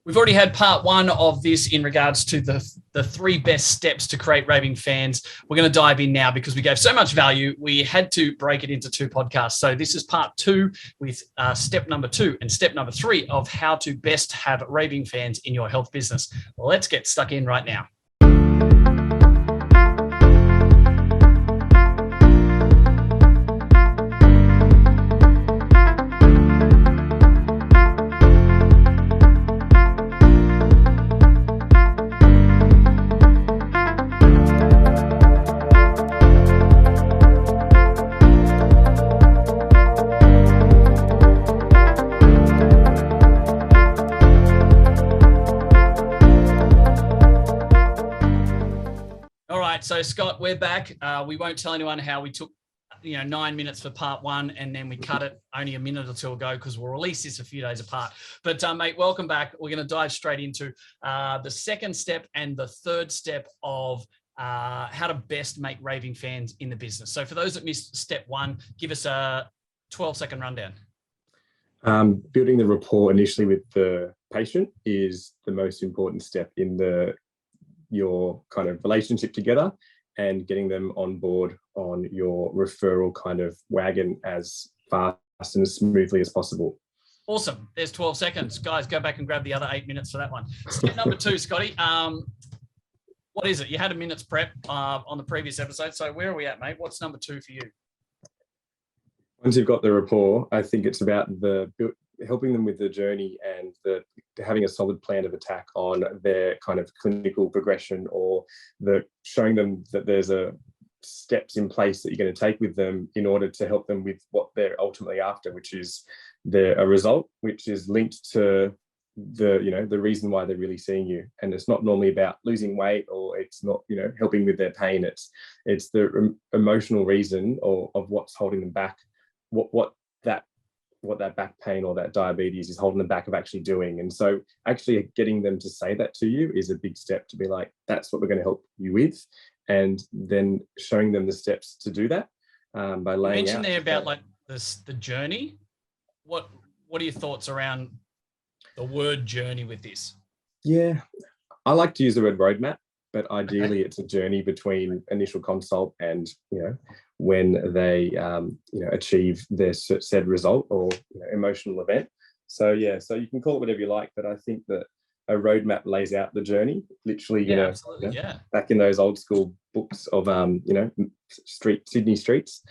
We've already had part one of this in regards to the three best steps to create raving fans. We're going to dive in now because we gave so much value. We had to break it into two podcasts. So this is part two with step number 2 and step number 3 of how to best have raving fans in your health business. Let's get stuck in right now. So Scott, we're back. We won't tell anyone how we took 9 minutes for part 1 and then we cut it only a minute or two ago because we'll release this a few days apart. But mate, welcome back. We're going to dive straight into the second step and the third step of how to best make raving fans in the business. So for those that missed step 1, give us a 12-second rundown. Building the rapport initially with the patient is the most important step in your kind of relationship together, and getting them on board on your referral kind of wagon as fast and as smoothly as possible. Awesome. There's 12 seconds. Guys, go back and grab the other 8 minutes for that one. Step number 2, Scotty. What is it? You had a minute's prep on the previous episode. So where are we at, mate? What's number 2 for you? Once you've got the rapport, I think it's about helping them with the journey and having a solid plan of attack on their kind of clinical progression, or showing them that there's steps in place that you're going to take with them in order to help them with what they're ultimately after, which is a result, which is linked to the reason why they're really seeing you. And it's not normally about losing weight, or it's not helping with their pain. It's the emotional reason of what's holding them back, what that back pain or that diabetes is holding them back of actually doing. And so actually getting them to say that to you is a big step, to be like, that's what we're going to help you with. And then showing them the steps to do that by laying out. You mentioned there about like the journey. What are your thoughts around the word journey with this? Yeah, I like to use the word roadmap, but ideally it's a journey between initial consult and, when they, achieve their said result or emotional event. So you can call it whatever you like, but I think that a roadmap lays out the journey, literally, back in those old school books of, Sydney streets.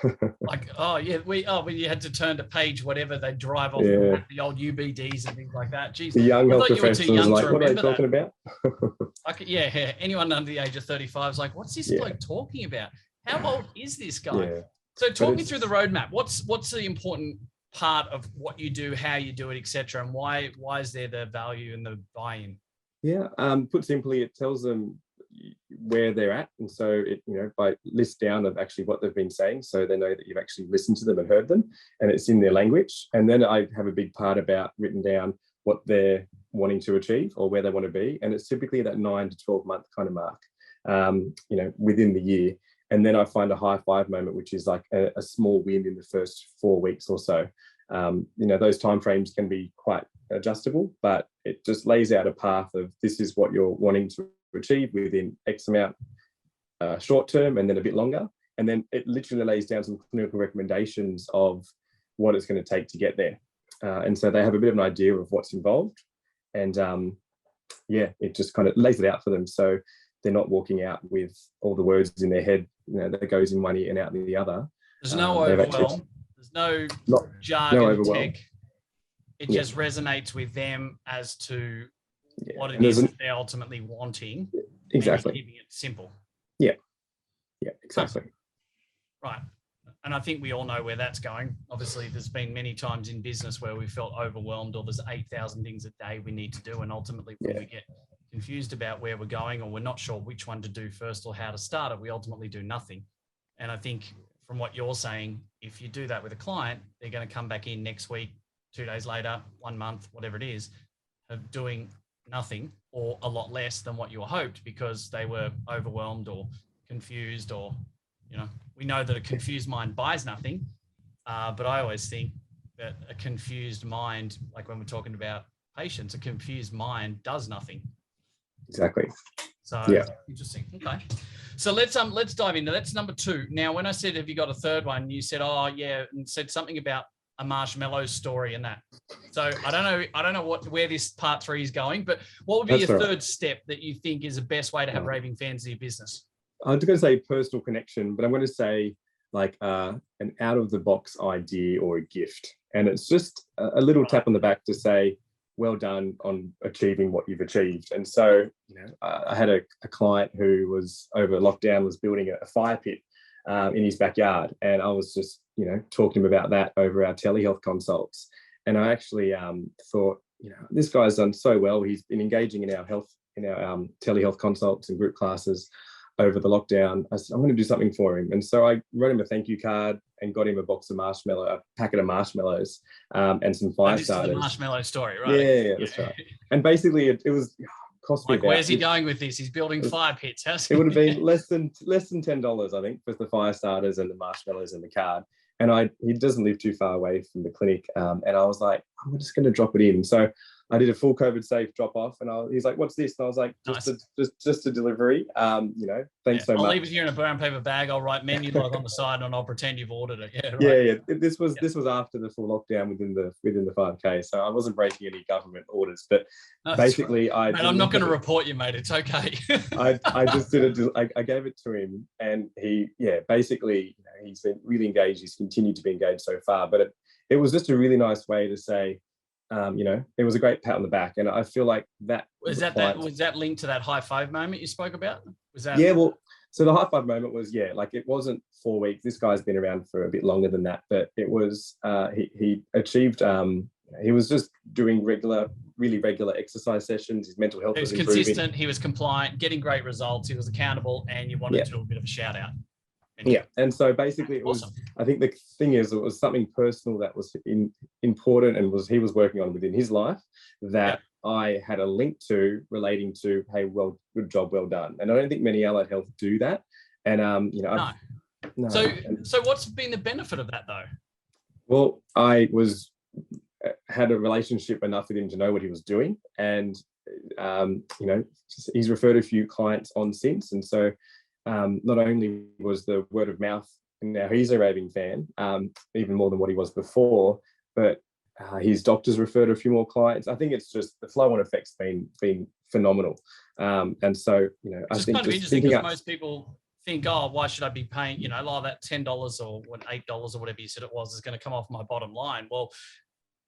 When you had to turn to page whatever, they drive off the old UBDs and things like that. Jeez, the young health professionals like, what are they talking about? Anyone under the age of 35 is like, what's this bloke talking about? How old is this guy? Yeah. So talk me through the roadmap. What's the important part of what you do, how you do it, etc., and why is there the value and the buy-in? Yeah, put simply, it tells them where they're at, and so it by list down of actually what they've been saying, so they know that you've actually listened to them and heard them, and it's in their language. And then I have a big part about written down what they're wanting to achieve or where they want to be, and it's typically that 9 to 12 month kind of mark, within the year. And then I find a high five moment, which is like a small win in the first 4 weeks or so. Those timeframes can be quite adjustable, but it just lays out a path of this is what you're wanting to achieve within X amount short term and then a bit longer. And then it literally lays down some clinical recommendations of what it's going to take to get there. And so they have a bit of an idea of what's involved. And it just kind of lays it out for them. So they're not walking out with all the words in their head, that goes in one ear and out in the other. There's no overwhelm. There's no jargon tech. It just resonates with them as to what it is that they're ultimately wanting. Exactly. Keeping it simple. Yeah, exactly. Right. And I think we all know where that's going. Obviously, there's been many times in business where we felt overwhelmed, or there's 8,000 things a day we need to do. And ultimately, when we get confused about where we're going, or we're not sure which one to do first or how to start it, we ultimately do nothing. And I think from what you're saying, if you do that with a client, they're going to come back in next week, 2 days later, 1 month, whatever it is, of doing nothing or a lot less than what you hoped because they were overwhelmed or confused, or we know that a confused mind buys nothing, but I always think that a confused mind, like when we're talking about patience. A confused mind does nothing. Exactly. So yeah, interesting. Okay. So let's dive into that's number 2. Now, when I said, have you got a third one? You said, oh yeah, and said something about a marshmallow story and that. So I don't know where this part 3 is going, but what would be your third step that you think is the best way to have raving fans in your business? I'm going to say personal connection, but I'm going to say like an out of the box idea or a gift. And it's just a little tap on the back to say, well done on achieving what you've achieved. And so, I had a client who was over lockdown was building a fire pit in his backyard. And I was just, talking to him about that over our telehealth consults. And I actually thought, this guy's done so well. He's been engaging in our telehealth consults and group classes over the lockdown. I said, I'm going to do something for him. And so I wrote him a thank you card and got him a packet of marshmallows and some fire starters. This is the marshmallow story, right? Yeah, that's right. And basically it was cost me where's he going with this? He's building fire pits. It would have been less than $10, I think, for the fire starters and the marshmallows and the card. And he doesn't live too far away from the clinic. And I was like, I'm just going to drop it in. So I did a full COVID safe drop off, and he's like, "What's this?" And I was like, "Just a delivery." Thanks so much. I'll leave it here in a brown paper bag. I'll write menu log on the side, and I'll pretend you've ordered it. Yeah, right. Yeah. This was after the full lockdown within the 5K, so I wasn't breaking any government orders. But basically, I'm not going to report you, mate. It's okay. I just did it. I gave it to him, and basically, he's been really engaged. He's continued to be engaged so far, but it was just a really nice way to say. It was a great pat on the back, and I feel like that was that linked to that high five moment you spoke about? Was that? Yeah, well, so the high five moment was like it wasn't 4 weeks. This guy's been around for a bit longer than that, but it was he achieved. He was just doing really regular exercise sessions. His mental health was improving. Consistent. He was compliant, getting great results. He was accountable, and you wanted to do a bit of a shout out. And so basically it was, I think the thing is, it was something personal that was important and he was working on within his life that I had a link to relating to, hey, well, good job, well done. And I don't think many allied health do that. And, no. So what's been the benefit of that though? Well, had a relationship enough with him to know what he was doing. And, he's referred a few clients on since. And so, not only was the word of mouth, and now he's a raving fan, even more than what he was before, but his doctors referred a few more clients. I think it's just the flow-on effect's been phenomenal. And so, I think kind of interesting because most people think, oh, why should I be paying, that $10 or $8 or whatever you said it was is going to come off my bottom line. Well,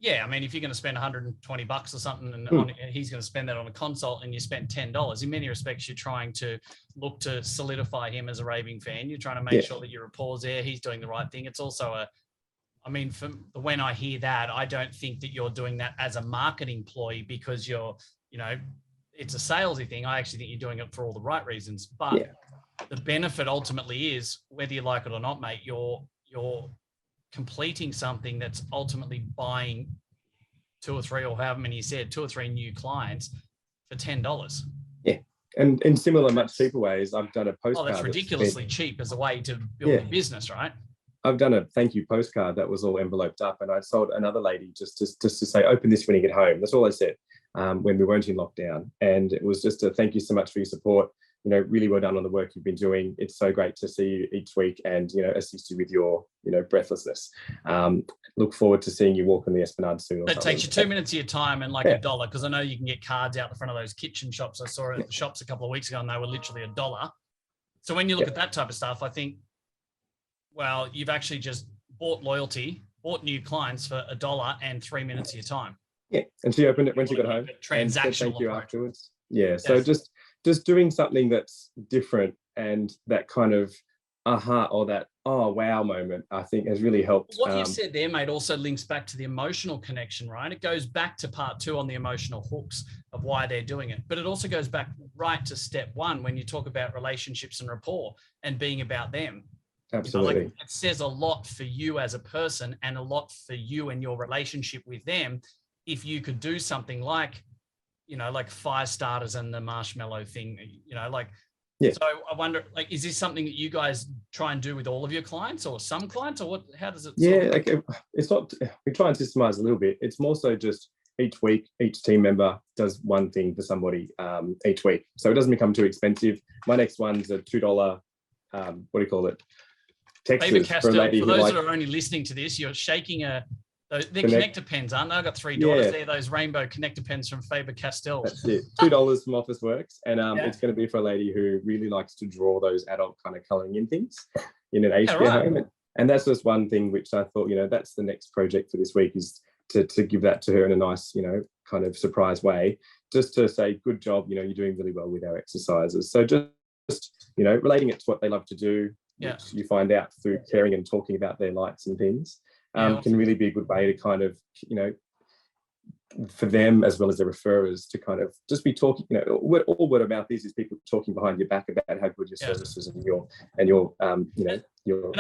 yeah, I mean, if you're going to spend $120 or something and he's going to spend that on a consult and you spent $10, in many respects, you're trying to look to solidify him as a raving fan. You're trying to make sure that your rapport's there. He's doing the right thing. It's also when I hear that, I don't think that you're doing that as a marketing ploy because you're, it's a salesy thing. I actually think you're doing it for all the right reasons. But the benefit ultimately is, whether you like it or not, mate, you're completing something that's ultimately buying 2 or 3, or however many you said, 2 or 3 new clients for $10. Yeah. And in similar, much cheaper ways, I've done a postcard. Oh, that's ridiculously cheap as a way to build a business, right? I've done a thank you postcard that was all enveloped up, and I sold another lady just to say, open this when you get home. That's all I said when we weren't in lockdown. And it was just a thank you so much for your support. Really well done on the work you've been doing. It's so great to see you each week and, assist you with your, breathlessness. Look forward to seeing you walk on the Esplanade soon. That takes you 2 minutes of your time and like $1, because I know you can get cards out the front of those kitchen shops. I saw at the shops a couple of weeks ago and they were literally $1. So when you look at that type of stuff, I think, well, you've actually just bought loyalty, bought new clients for $1 and 3 minutes of your time. Yeah. And she opened it when she got home. Transactional. Thank you afterwards. Yeah. So just doing something that's different and that kind of aha or that oh wow moment, I think has really helped. What you said there, mate, also links back to the emotional connection, right? It goes back to part 2 on the emotional hooks of why they're doing it. But it also goes back right to step 1 when you talk about relationships and rapport and being about them. Absolutely. It says a lot for you as a person and a lot for you and your relationship with them if you could do something like fire starters and the marshmallow thing, So I wonder, is this something that you guys try and do with all of your clients or some clients, or what? How does it? It's not, we try and systemize a little bit. It's more so just each week, each team member does one thing for somebody each week. So it doesn't become too expensive. My next one's a $2, what do you call it? Faber Castell, for those that are only listening to this, you're shaking they're connector pens, aren't they? I've got 3 daughters. They're those rainbow connector pens from Faber Castell. That's it. $2 from Officeworks. And it's going to be for a lady who really likes to draw those adult kind of colouring in things in an aged care home. And that's just one thing which I thought, that's the next project for this week, is to give that to her in a nice, kind of surprise way, just to say, good job, you're doing really well with our exercises. So just relating it to what they love to do, which you find out through caring and talking about their likes and things, can really be a good way to kind of, for them as well as the referrers to kind of just be talking, all word of mouth is people talking behind your back about how good your services and your your and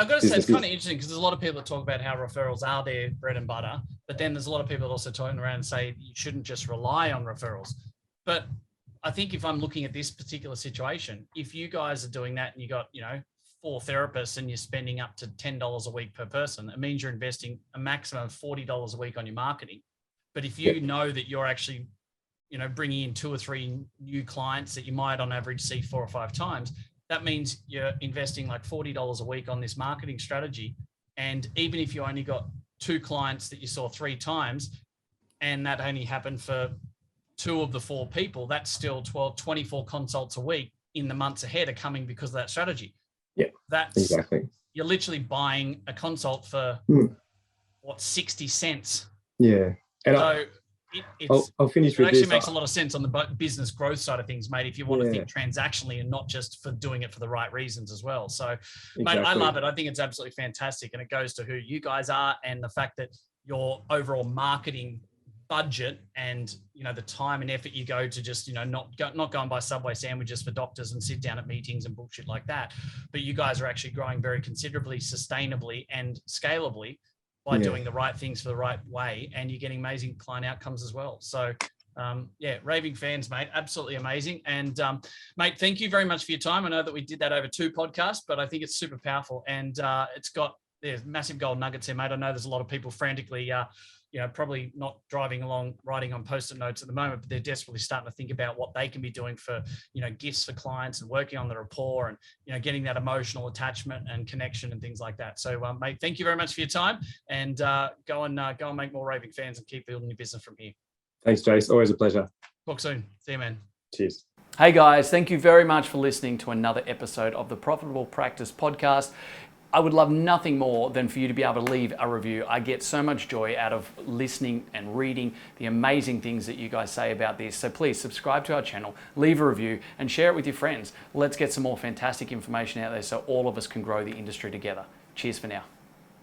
I've got to say, it's kind of interesting because there's a lot of people that talk about how referrals are their bread and butter, but then there's a lot of people also talking around and say you shouldn't just rely on referrals. But I think if I'm looking at this particular situation, if you guys are doing that and you got 4 therapists and you're spending up to $10 a week per person, it means you're investing a maximum of $40 a week on your marketing. But if you know that you're actually, bringing in 2 or 3 new clients that you might on average see 4 or 5 times, that means you're investing like $40 a week on this marketing strategy. And even if you only got 2 clients that you saw 3 times, and that only happened for 2 of the 4 people, that's still 24 consults a week in the months ahead are coming because of that strategy. Yeah, that's exactly. You're literally buying a consult for 60 cents. Yeah. And so I'll finish with this. It actually this. makes a lot of sense on the business growth side of things, mate, if you want to think transactionally and not just for doing it for the right reasons as well. So, mate, I love it. I think it's absolutely fantastic. And it goes to who you guys are and the fact that your overall marketing budget and, the time and effort you go to just, not go and buy Subway sandwiches for doctors and sit down at meetings and bullshit like that. But you guys are actually growing very considerably, sustainably and scalably by doing the right things for the right way, and you're getting amazing client outcomes as well. So, Raving fans, mate, absolutely amazing. And mate, thank you very much for your time. I know that we did that over 2 podcasts, but I think it's super powerful, and it's got massive gold nuggets here, mate. I know there's a lot of people frantically, probably not driving along, writing on Post-it notes at the moment, but they're desperately starting to think about what they can be doing for, gifts for clients and working on the rapport and, getting that emotional attachment and connection and things like that. So, mate, thank you very much for your time, and go and make more Raving fans and keep building your business from here. Thanks, Jace. Always a pleasure. Talk soon. See you, man. Cheers. Hey, guys. Thank you very much for listening to another episode of the Profitable Practice Podcast. I would love nothing more than for you to be able to leave a review. I get so much joy out of listening and reading the amazing things that you guys say about this. So please subscribe to our channel, leave a review, and share it with your friends. Let's get some more fantastic information out there so all of us can grow the industry together. Cheers for now.